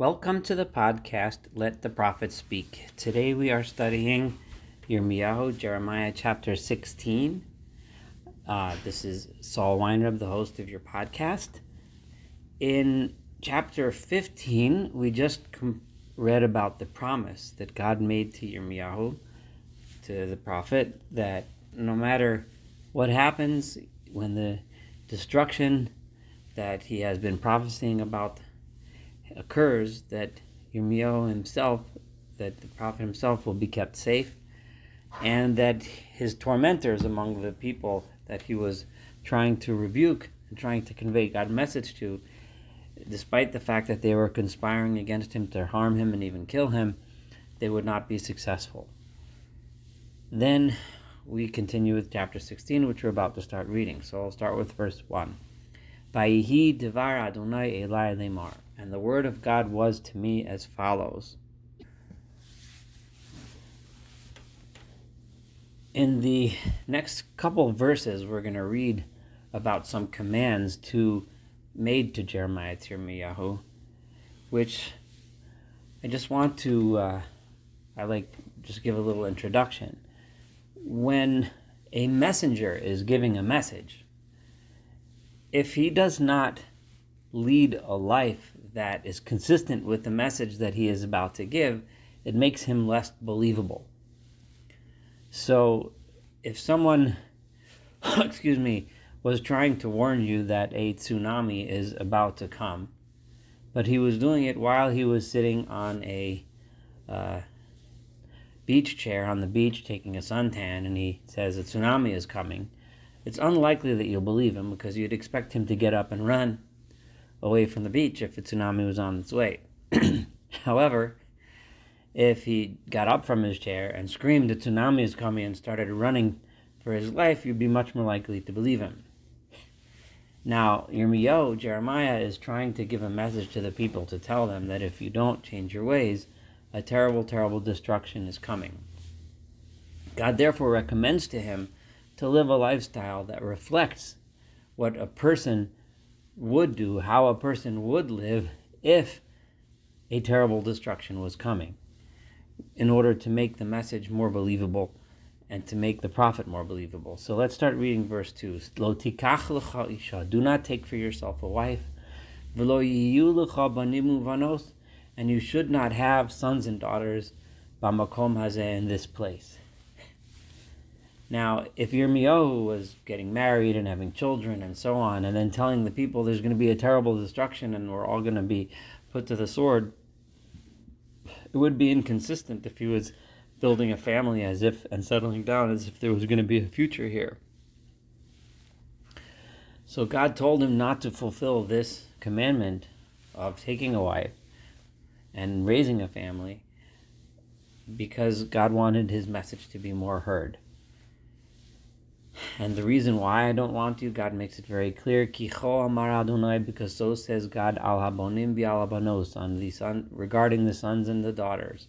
Welcome to the podcast, Let the Prophet Speak. Today we are studying Yirmiyahu, Jeremiah chapter 16. This is Saul Weinreb, the host of your podcast. In chapter 15, we just read about the promise that God made to Yirmiyahu, to the prophet, that no matter what happens, when the destruction that he has been prophesying about occurs, that Yirmiyahu himself, that the prophet himself will be kept safe, and that his tormentors among the people that he was trying to rebuke and trying to convey God's message to, despite the fact that they were conspiring against him to harm him and even kill him, they would not be successful. Then we continue with chapter 16, which we're about to start reading. So I'll start with verse 1. Vayihi devar Adonai elai lemar. And the word of God was to me as follows. In the next couple of verses, we're going to read about some commands made to Jeremiah Yirmiyahu, which I just want to just give a little introduction. When a messenger is giving a message, if he does not lead a life that is consistent with the message that he is about to give, it makes him less believable. So if someone, was trying to warn you that a tsunami is about to come, but he was doing it while he was sitting on a beach chair on the beach taking a suntan, and he says a tsunami is coming, it's unlikely that you'll believe him, because you'd expect him to get up and run away from the beach if a tsunami was on its way. However, if he got up from his chair and screamed a tsunami is coming and started running for his life, you'd be much more likely to believe him. Now, Yirmiyahu, Jeremiah, is trying to give a message to the people to tell them that if you don't change your ways, a terrible, terrible destruction is coming. God therefore recommends to him to live a lifestyle that reflects what a person would do, how a person would live if a terrible destruction was coming, in order to make the message more believable and to make the prophet more believable. So let's start reading verse 2. Lo tikach lecha isha, do not take for yourself a wife, v'lo yiyu lecha banim uvanos, and you should not have sons and daughters, b'makom hazeh, in this place. Now, if Yirmiyahu was getting married and having children and so on, and then telling the people there's going to be a terrible destruction and we're all going to be put to the sword, it would be inconsistent if he was building a family and settling down as if there was going to be a future here. So God told him not to fulfill this commandment of taking a wife and raising a family, because God wanted his message to be more heard. And the reason why I don't want to, God makes it very clear. Kicho amar Adonai, because so says God, al habonim bi'al habanos, on the son, regarding the sons and the daughters.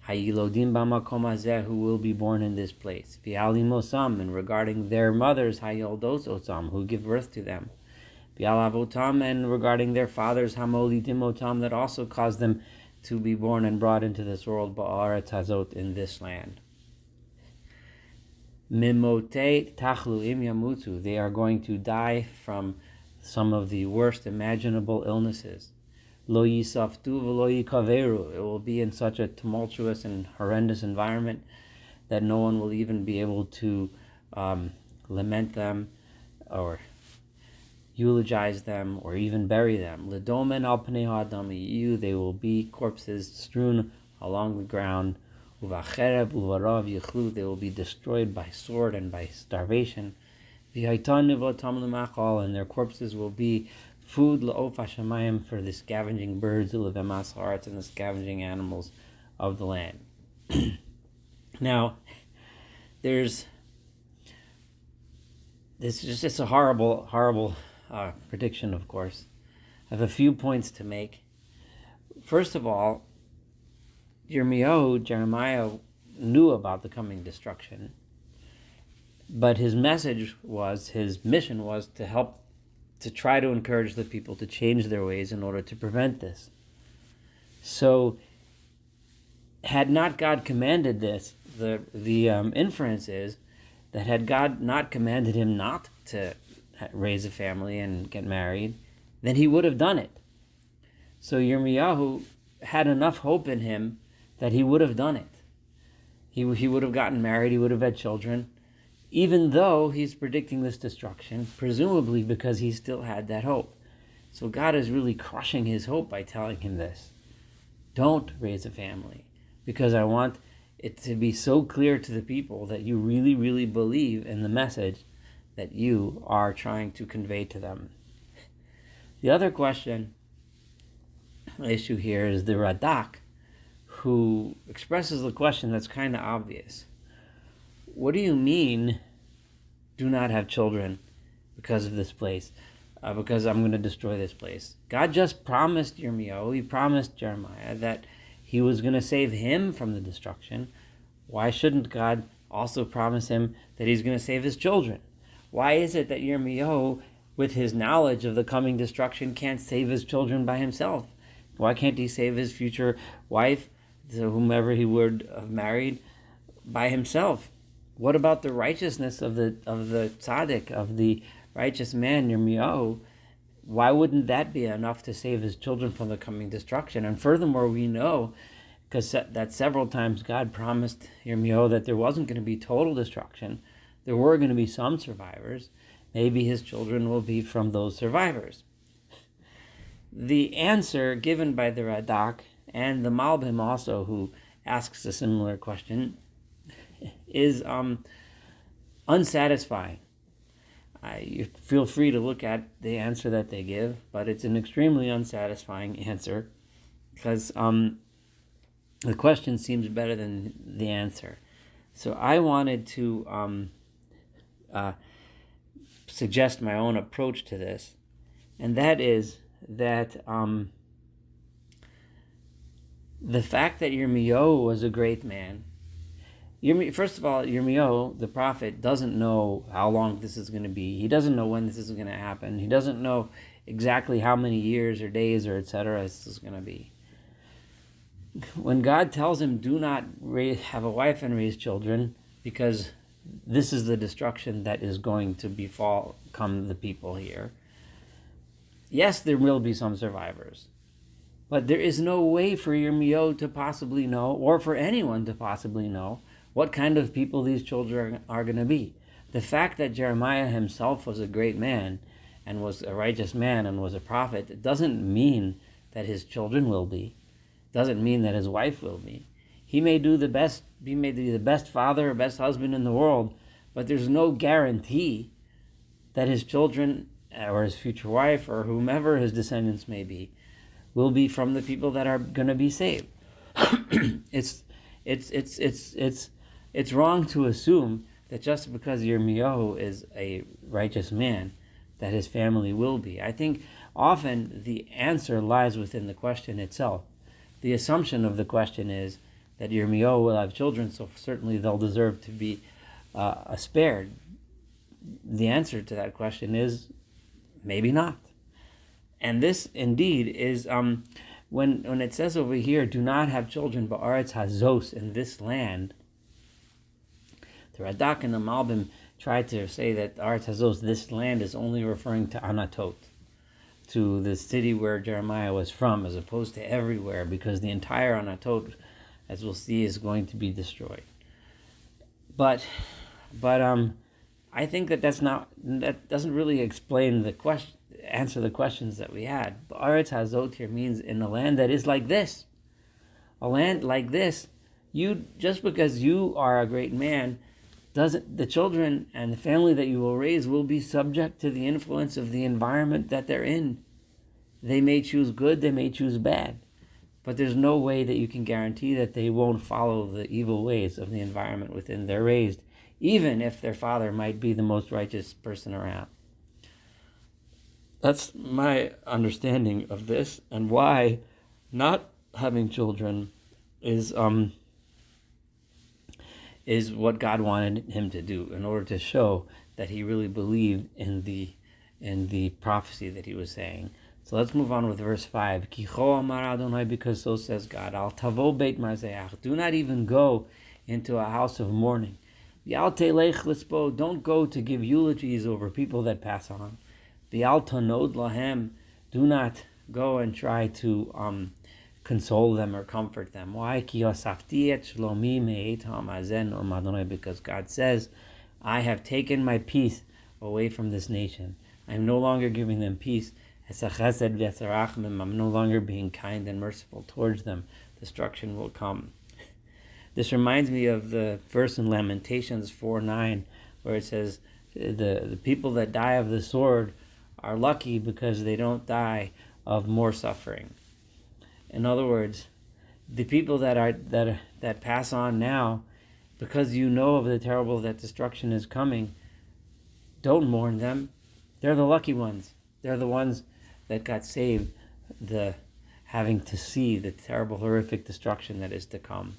Hayilodim b'makom hazeh, who will be born in this place. V'alim osam, and regarding their mothers, hayoldos osam, who give birth to them. V'al avotam, and regarding their fathers, hamolidim otam, that also caused them to be born and brought into this world, ba'aretz hazot, in this land. Mimotei tachluim yamutu, they are going to die from some of the worst imaginable illnesses. Lo yisaftu v'lo yikaveru, it will be in such a tumultuous and horrendous environment that no one will even be able to lament them or eulogize them or even bury them. Ledomen al pnei ha'adam, they will be corpses strewn along the ground. Uvacherev uvarav yichlu, they will be destroyed by sword and by starvation. V'haitan nivotam l'machal, and their corpses will be food la'of hashamayim, for the scavenging birds, l'vemas haaretz, and the scavenging animals of the land. Now, it's just a horrible prediction, of course. I have a few points to make. First of all, Jeremiah knew about the coming destruction, but his mission was to try to encourage the people to change their ways in order to prevent this. So had not God commanded this, the inference is that had God not commanded him not to raise a family and get married, then he would have done it. So Yirmiyahu had enough hope in him that he would have done it. He would have gotten married, he would have had children, even though he's predicting this destruction, presumably because he still had that hope. So God is really crushing his hope by telling him this. Don't raise a family, because I want it to be so clear to the people that you really, really believe in the message that you are trying to convey to them. The other issue here is the Radak, who expresses the question that's kind of obvious. What do you mean, do not have children because of this place? Because I'm going to destroy this place. God just promised Yirmiyahu, he promised Jeremiah that he was going to save him from the destruction. Why shouldn't God also promise him that he's going to save his children? Why is it that Yirmiyahu, with his knowledge of the coming destruction, can't save his children by himself? Why can't he save his future wife, whomever he would have married, by himself? What about the righteousness of the tzaddik, of the righteous man, Yirmiyahu? Why wouldn't that be enough to save his children from the coming destruction? And furthermore, we know that several times God promised Yirmiyahu that there wasn't going to be total destruction. There were going to be some survivors. Maybe his children will be from those survivors. The answer given by the Radak and the Malbim also, who asks a similar question, is unsatisfying. You feel free to look at the answer that they give, but it's an extremely unsatisfying answer because the question seems better than the answer. So I wanted to suggest my own approach to this, and that is that the fact that Yirmiyahu was a great man. First of all, Yirmiyahu, the prophet, doesn't know how long this is going to be. He doesn't know when this is going to happen. He doesn't know exactly how many years or days or etc. this is going to be. When God tells him, do not have a wife and raise children, because this is the destruction that is going to come the people here. Yes, there will be some survivors, but there is no way for Yirmiyahu to possibly know, or for anyone to possibly know, what kind of people these children are going to be. The fact that Jeremiah himself was a great man and was a righteous man and was a prophet, it doesn't mean that his children will be. It doesn't mean that his wife will be. He may be the best father or best husband in the world, but there's no guarantee that his children or his future wife or whomever his descendants may be will be from the people that are going to be saved. It's wrong to assume that just because Yirmiyahu is a righteous man, that his family will be. I think often the answer lies within the question itself. The assumption of the question is that Yirmiyahu will have children, so certainly they'll deserve to be spared. The answer to that question is maybe not. And this indeed is when it says over here, do not have children ba'aretz hazos, in this land. The Radak and the Malbim tried to say that Aretz Hazos, this land, is only referring to Anatot, to the city where Jeremiah was from, as opposed to everywhere, because the entire Anatot, as we'll see, is going to be destroyed. But I think that that doesn't really explain the question, answer the questions that we had. Aretz Hazot here means in a land that is like this. A land like this, just because you are a great man, the children and the family that you will raise will be subject to the influence of the environment that they're in. They may choose good, they may choose bad, but there's no way that you can guarantee that they won't follow the evil ways of the environment within they're raised, even if their father might be the most righteous person around. That's my understanding of this, and why not having children is what God wanted him to do, in order to show that he really believed in the prophecy that he was saying. So let's move on with verse 5. Kicho amar Adonai, because so says God, Al tavo beit marzeach, do not even go into a house of mourning. V'al telech lispo, don't go to give eulogies over people that pass on. V'al tanod lahem, do not go and try to console them or comfort them. Why? Ki yosafti et shlomi me'et ha'mazen Adonai, because God says, I have taken my peace away from this nation. I am no longer giving them peace. I'm no longer being kind and merciful towards them. Destruction will come. This reminds me of the verse in Lamentations 4:9, where it says, the people that die of the sword are lucky because they don't die of more suffering. In other words, the people that pass on now, because you know of the terrible that destruction is coming, don't mourn them. They're the lucky ones. They're the ones that got saved, having to see the terrible, horrific destruction that is to come.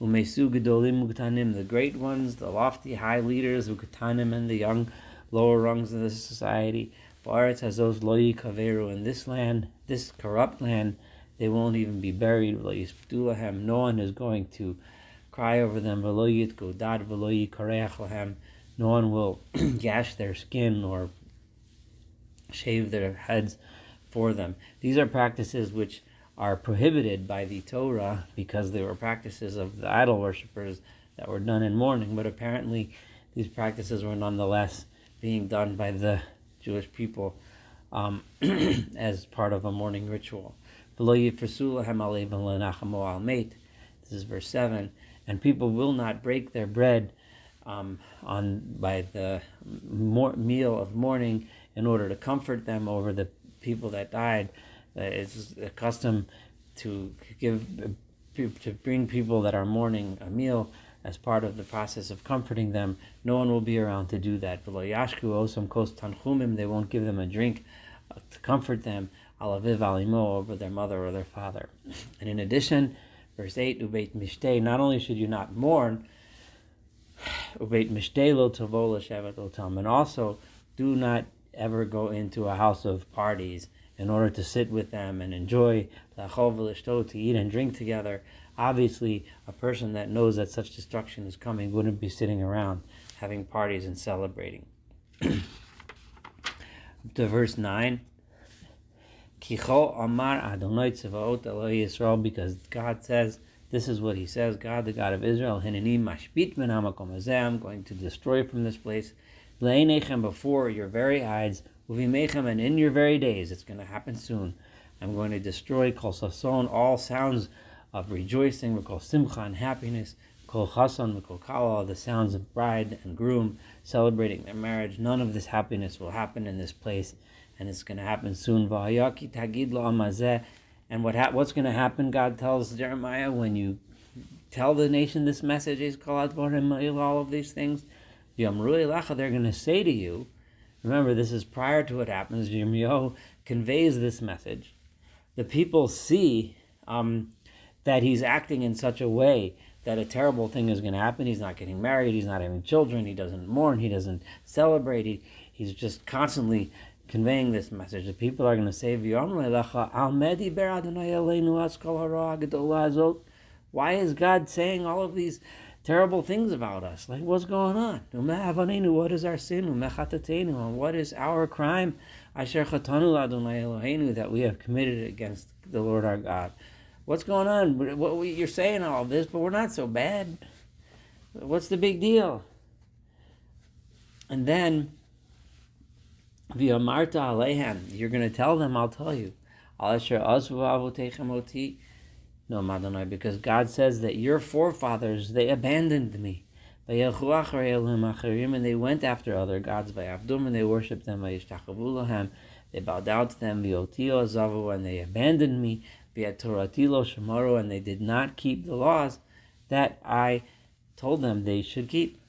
Umesu gedolim ugtanim, the great ones, the lofty, high leaders, ugtanim, and the young, lower rungs of the society. Ba'aretz hazos lo yikaveru, in this land, this corrupt land, they won't even be buried. V'lo yispdu lahem, no one is going to cry over them. V'lo yitgodad v'lo yikareach lahem, no one will gash their skin or shave their heads for them. These are practices which are prohibited by the Torah because they were practices of the idol worshippers that were done in mourning, but apparently these practices were nonetheless being done by the Jewish people as part of a mourning ritual. This is verse 7. And people will not break their bread by the meal of mourning in order to comfort them over the people that died. It's a custom to bring people that are mourning a meal as part of the process of comforting them. No one will be around to do that. They won't give them a drink to comfort them over their mother or their father. And in addition, verse 8, Ubeit Mishteh, not only should you not mourn, Ubeit Mishteh lo tavo l'shevet otam, and also do not ever go into a house of parties in order to sit with them and enjoy to eat and drink together. Obviously, a person that knows that such destruction is coming wouldn't be sitting around having parties and celebrating. To verse 9, Kicho amar Adonai tzvaot Eloi Yisrael, because God says, this is what he says, God, the God of Israel, Hineni mashbit min hamakom hazeh, I'm going to destroy from this place, Le'einechem, before your very eyes, Uvimechem, and in your very days, it's going to happen soon. I'm going to destroy kol sason, all sounds of rejoicing, kol simcha, and happiness, kol chason, kol kala, the sounds of bride and groom celebrating their marriage. None of this happiness will happen in this place, and it's going to happen soon. V'hayaki tagid lo amazeh, and what's going to happen, God tells Jeremiah, when you tell the nation this message, all of these things, they're going to say to you, remember, this is prior to what happens. Yirmiyahu conveys this message. The people see that he's acting in such a way that a terrible thing is going to happen. He's not getting married. He's not having children. He doesn't mourn. He doesn't celebrate. He's just constantly conveying this message. The people are going to say, why is God saying all of these terrible things about us? Like, what's going on? What is our sin? What is our crime? That we have committed against the Lord our God. What's going on? You're saying all of this, but we're not so bad. What's the big deal? And then, you're going to tell them, I'll tell you. No, Madonai, because God says that your forefathers, they abandoned me. And they went after other gods, and they worshipped them. They bowed down to them, and they abandoned me. And they did not keep the laws that I told them they should keep.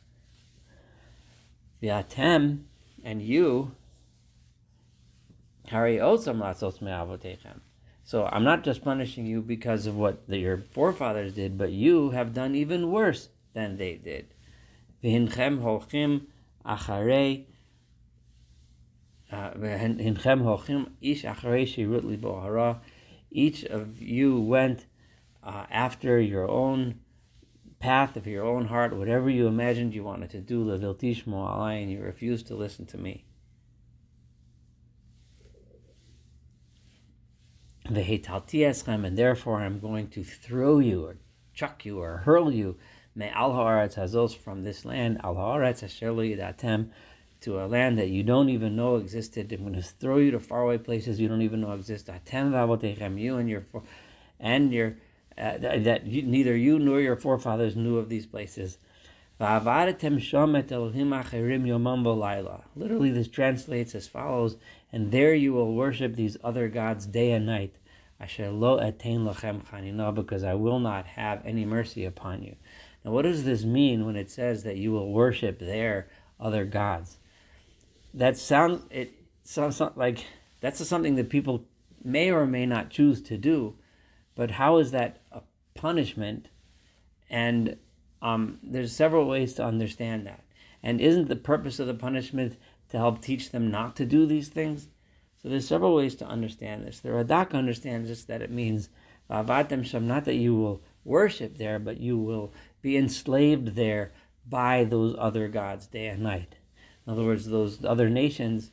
And you, so I'm not just punishing you because of what your forefathers did, but you have done even worse than they did. Each of you went after your own path of your own heart, whatever you imagined you wanted to do, and you refused to listen to me. And therefore I'm going to throw you or chuck you or hurl you from this land to a land that you don't even know existed. I'm going to throw you to faraway places you don't even know exist. You and your neither you nor your forefathers knew of these places. Literally, this translates as follows: and there you will worship these other gods day and night, because I will not have any mercy upon you. Now, what does this mean when it says that you will worship their other gods? That sounds like that's something that people may or may not choose to do, but how is that a punishment? And there's several ways to understand that. And isn't the purpose of the punishment to help teach them not to do these things? So there's several ways to understand this. The Radak understands this, that it means not that you will worship there, but you will be enslaved there by those other gods day and night. In other words, those other nations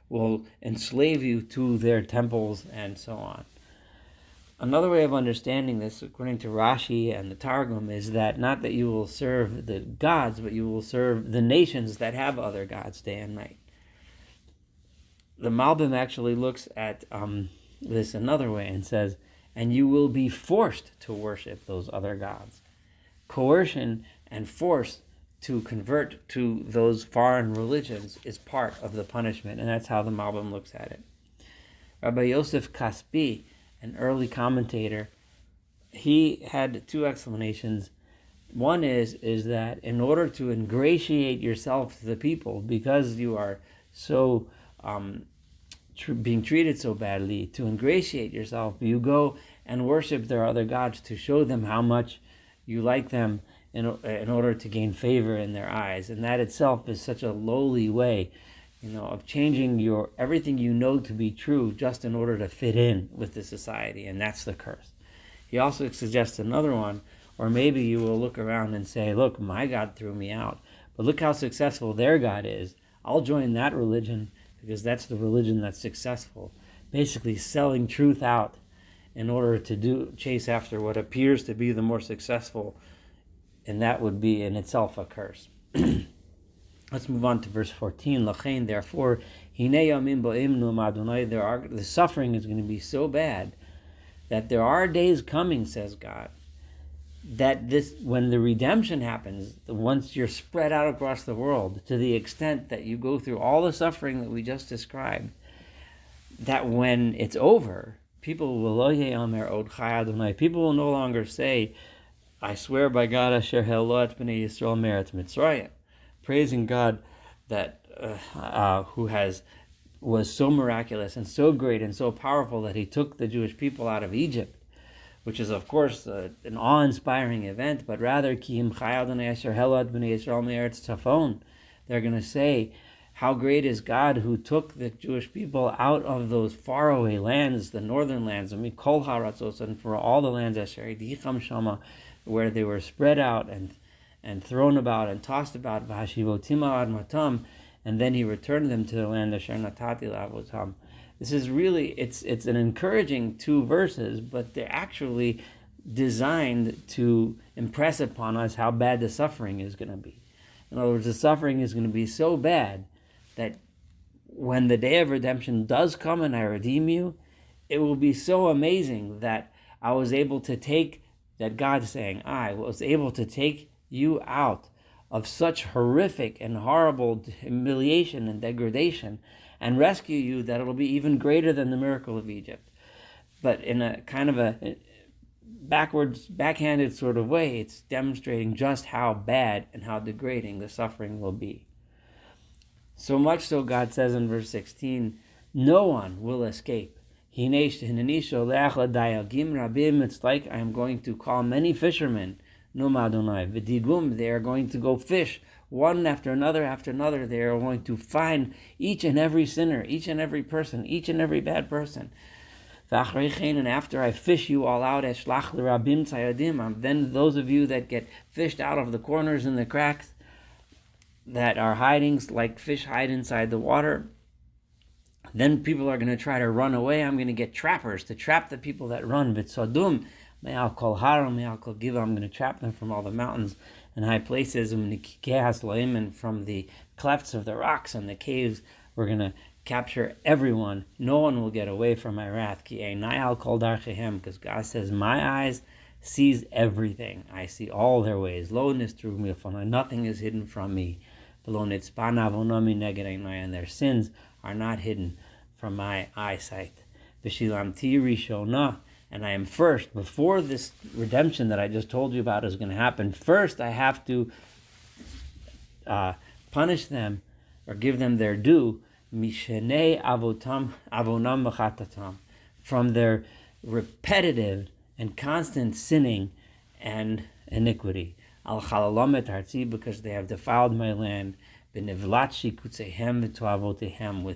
will enslave you to their temples and so on. Another way of understanding this, according to Rashi and the Targum, is that not that you will serve the gods, but you will serve the nations that have other gods day and night. The Malbim actually looks at this another way and says, and you will be forced to worship those other gods. Coercion and force to convert to those foreign religions is part of the punishment, and that's how the Malbim looks at it. Rabbi Yosef Kaspi, an early commentator, he had two explanations. One is that in order to ingratiate yourself to the people, because you are so being treated so badly, to ingratiate yourself, you go and worship their other gods to show them how much you like them in order to gain favor in their eyes. And that itself is such a lowly way, of changing your everything you know to be true just in order to fit in with the society, and that's the curse. He also suggests another one, or maybe you will look around and say, look, my God threw me out, but look how successful their God is. I'll join that religion because that's the religion that's successful. Basically selling truth out in order to chase after what appears to be the more successful, and that would be in itself a curse. Let's move on to verse 14. Lachain, therefore, the suffering is going to be so bad that there are days coming, says God, that when the redemption happens, once you're spread out across the world, to the extent that you go through all the suffering that we just described, that when it's over, people will no longer say, I swear by God, Asher Helot B'nai Yisrael Meretz Mitzrayim, praising God that who was so miraculous and so great and so powerful that he took the Jewish people out of Egypt, which is of course an awe-inspiring event, but rather Ki Chai Adonai Asher Helot B'nai Yisrael Meretz Tzafon. They're going to say, how great is God who took the Jewish people out of those faraway lands, the northern lands, Kol Haratzos, and for all the lands Asher Dicham Shama, where they were spread out and thrown about and tossed about, and then he returned them to the land Asher Natati Lavotam. This is really, it's an encouraging two verses, but they're actually designed to impress upon us how bad the suffering is going to be. In other words, the suffering is going to be so bad that when the day of redemption does come and I redeem you, it will be so amazing that I was able to take, that God's saying, I was able to take you out of such horrific and horrible humiliation and degradation and rescue you, that it'll be even greater than the miracle of Egypt. But in a kind of a backhanded sort of way, it's demonstrating just how bad and how degrading the suffering will be. So much so, God says in verse 16, no one will escape. It's like I am going to call many fishermen, they are going to go fish one after another, they are going to find each and every sinner, each and every person, each and every bad person. And after I fish you all out, then those of you that get fished out of the corners and the cracks, that are hiding like fish hide inside the water, then people are going to try to run away. I'm going to get trappers to trap the people that run. V'tzodum me'al kol har me'al kol giva. I'm going to trap them from all the mountains and high places, and from the clefts of the rocks and the caves. We're going to capture everyone. No one will get away from my wrath. Because God says, my eyes sees everything. I see all their ways. Nothing is hidden from me. And their sins are not hidden from my eyesight. And I am first, before this redemption that I just told you about is going to happen, first I have to punish them or give them their due, from their repetitive and constant sinning and iniquity. Because they have defiled my land, with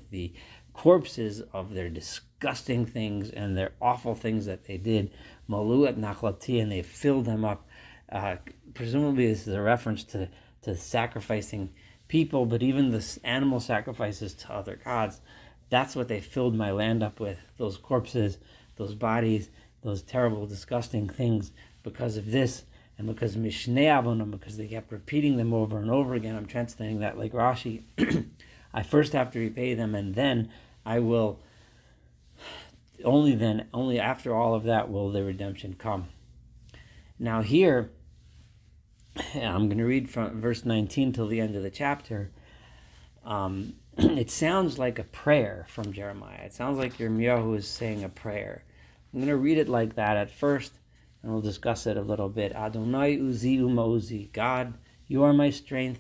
the corpses of their disgusting things and their awful things that they did, and they filled them up. Presumably this is a reference to sacrificing people, but even the animal sacrifices to other gods. That's what they filled my land up with, those corpses, those bodies, those terrible, disgusting things. Because of this, and because Mishnei Avonim, because they kept repeating them over and over again, I'm translating that like Rashi, I first have to repay them, and then I will, only after all of that will the redemption come. Now here, I'm going to read from verse 19 till the end of the chapter. It sounds like a prayer from Jeremiah. It sounds like Yirmiyahu is saying a prayer. I'm going to read it like that at first, and we'll discuss it a little bit. Adonai uzi u'ma'uzi. God, you are my strength,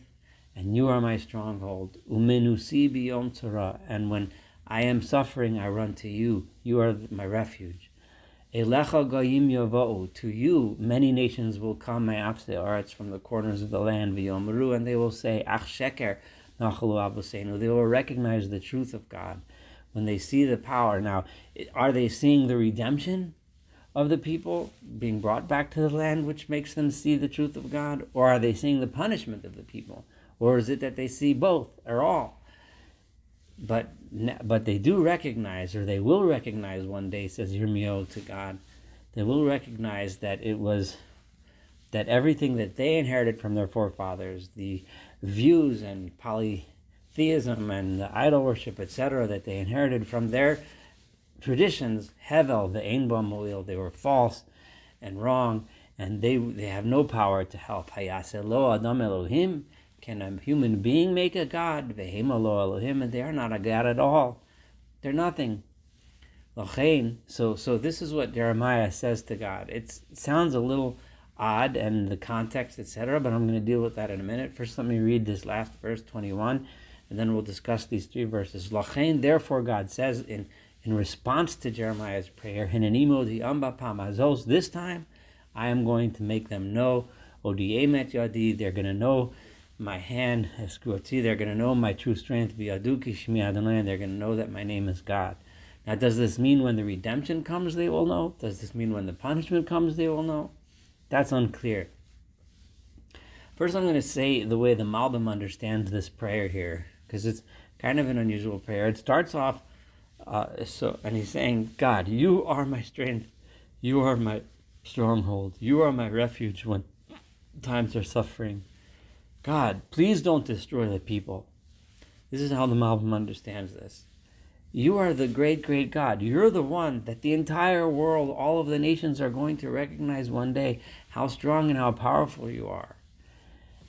and you are my stronghold. Umenusi biyom tzara. And when I am suffering, I run to you. You are my refuge. Elecha goyim yava'u. To you, many nations will come, ma'afse aretz, from the corners of the land, v'yomeru, and they will say, ach sheker nachalu abuseinu. They will recognize the truth of God when they see the power. Now, are they seeing the redemption of the people being brought back to the land, which makes them see the truth of God? Or are they seeing the punishment of the people? Or is it that they see both or all? But they do recognize, or they will recognize one day, says Yirmiyahu to God, they will recognize that it was that everything that they inherited from their forefathers, the views and polytheism and the idol worship, etc., that they inherited from their traditions, Hevel, the Ein Bo Mo'il, they were false and wrong, and they have no power to help. Hayaseh lo Adam Elohim. Can a human being make a God? Vehem lo Elohim, and they are not a God at all. They're nothing. So this is what Jeremiah says to God. It sounds a little odd and the context, etc., but I'm going to deal with that in a minute. First, let me read this last verse, 21, and then we'll discuss these three verses. Lachein, therefore, God says in response to Jeremiah's prayer, this time I am going to make them know, Odiemet Yadi, they're going to know my hand, they're going to know my true strength, and they're going to know that my name is God. Now, does this mean when the redemption comes they will know? Does this mean when the punishment comes they will know? That's unclear. First, I'm going to say the way the Malbim understands this prayer here, because it's kind of an unusual prayer. It starts off, and he's saying, God, you are my strength, you are my stronghold, you are my refuge when times are suffering. God, please don't destroy the people. This is how the Malbim understands this. You are the great, great God. You're the one that the entire world, all of the nations are going to recognize one day how strong and how powerful you are,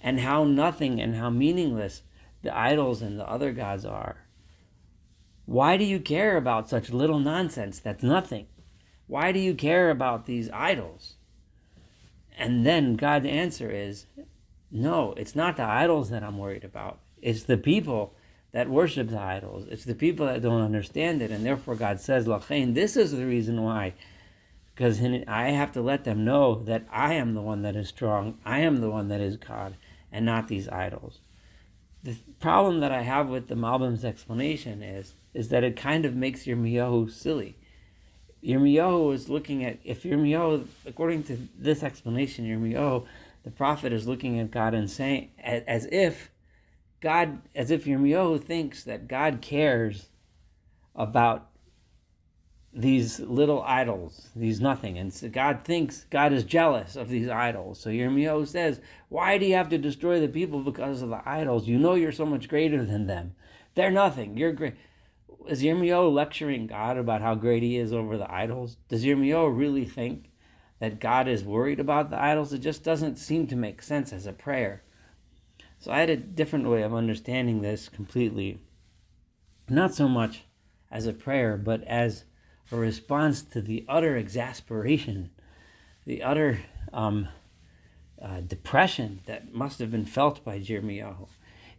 and how nothing and how meaningless the idols and the other gods are. Why do you care about such little nonsense that's nothing? Why do you care about these idols? And then God's answer is, no, it's not the idols that I'm worried about. It's the people that worship the idols. It's the people that don't understand it. And therefore God says, Lachein, this is the reason why. Because I have to let them know that I am the one that is strong. I am the one that is God, and not these idols. The problem that I have with the Malbim's explanation is that it kind of makes Yirmiyahu silly. Yirmiyahu is looking at, if Yirmiyahu, according to this explanation, Yirmiyahu, the prophet, is looking at God and saying, as if Yirmiyahu thinks that God cares about these little idols, these nothing. And so God thinks God is jealous of these idols. So Yirmiyahu says, why do you have to destroy the people because of the idols? You know you're so much greater than them. They're nothing. You're great. Is Yirmiyahu lecturing God about how great he is over the idols? Does Yirmiyahu really think that God is worried about the idols? It just doesn't seem to make sense as a prayer. So I had a different way of understanding this completely. Not so much as a prayer, but as a response to the utter exasperation, the utter depression that must have been felt by Yirmiyahu.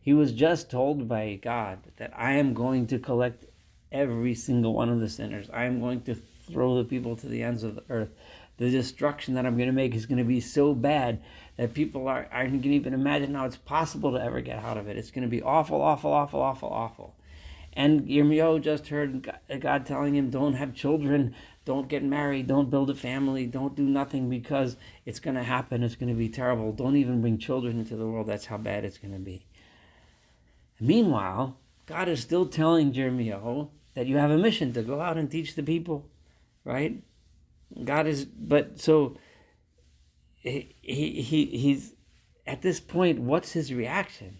He was just told by God that I am going to collect every single one of the sinners. I am going to throw the people to the ends of the earth. The destruction that I'm going to make is going to be so bad that people aren't going to even imagine how it's possible to ever get out of it. It's going to be awful, awful, awful, awful, awful. And Yirmiyahu just heard God telling him, don't have children, don't get married, don't build a family, don't do nothing because it's going to happen, it's going to be terrible. Don't even bring children into the world, that's how bad it's going to be. Meanwhile, God is still telling Yirmiyahu that you have a mission to go out and teach the people, right? He's at this point, what's his reaction?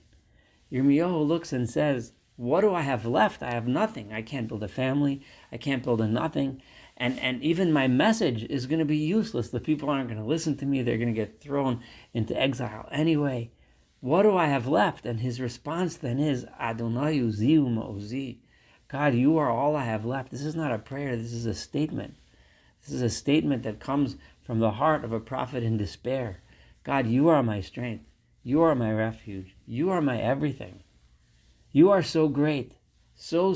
Yirmiyahu looks and says, what do I have left? I have nothing. I can't build a family. I can't build a nothing. And even my message is going to be useless. The people aren't going to listen to me. They're going to get thrown into exile anyway. What do I have left? And his response then is, Adonai uzi u'ma'uzi. God, you are all I have left. This is not a prayer. This is a statement. This is a statement that comes from the heart of a prophet in despair. God, you are my strength. You are my refuge. You are my everything. You are so great, so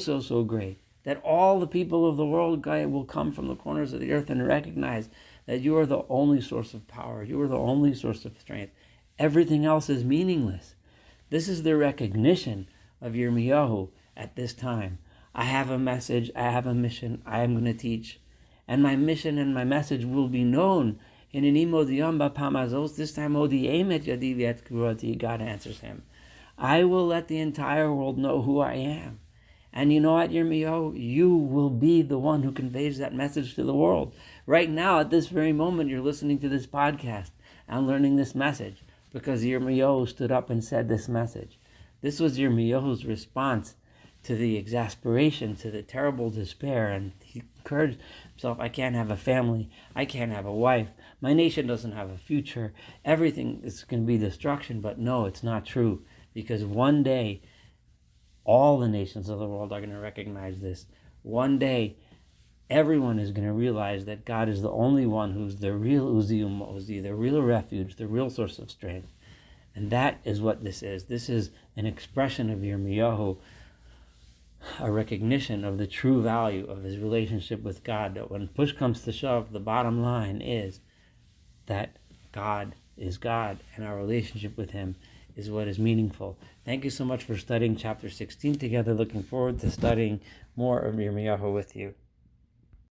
great, that all the people of the world, God, will come from the corners of the earth and recognize that you are the only source of power. You are the only source of strength. Everything else is meaningless. This is the recognition of Yirmiyahu at this time. I have a message, I have a mission, I am going to teach. And my mission and my message will be known. In an imodiyam bapamazos, this time odiemet yadi v'et, God answers him. I will let the entire world know who I am. And you know what, Yirmiyahu? You will be the one who conveys that message to the world. Right now, at this very moment, you're listening to this podcast and learning this message because Yirmiyahu stood up and said this message. This was Yirmiyahu's response to the exasperation, to the terrible despair. And he encouraged himself, I can't have a family. I can't have a wife. My nation doesn't have a future. Everything is going to be destruction. But no, it's not true. Because one day, all the nations of the world are going to recognize this. One day, everyone is going to realize that God is the only one who's the real Uzi U'Uzi, the real refuge, the real source of strength. And that is what this is. This is an expression of Yirmiyahu, a recognition of the true value of his relationship with God. That when push comes to shove, the bottom line is that God is God, and our relationship with him is what is meaningful. Thank you so much for studying chapter 16 together. Looking forward to studying more of Yirmiyahu with you.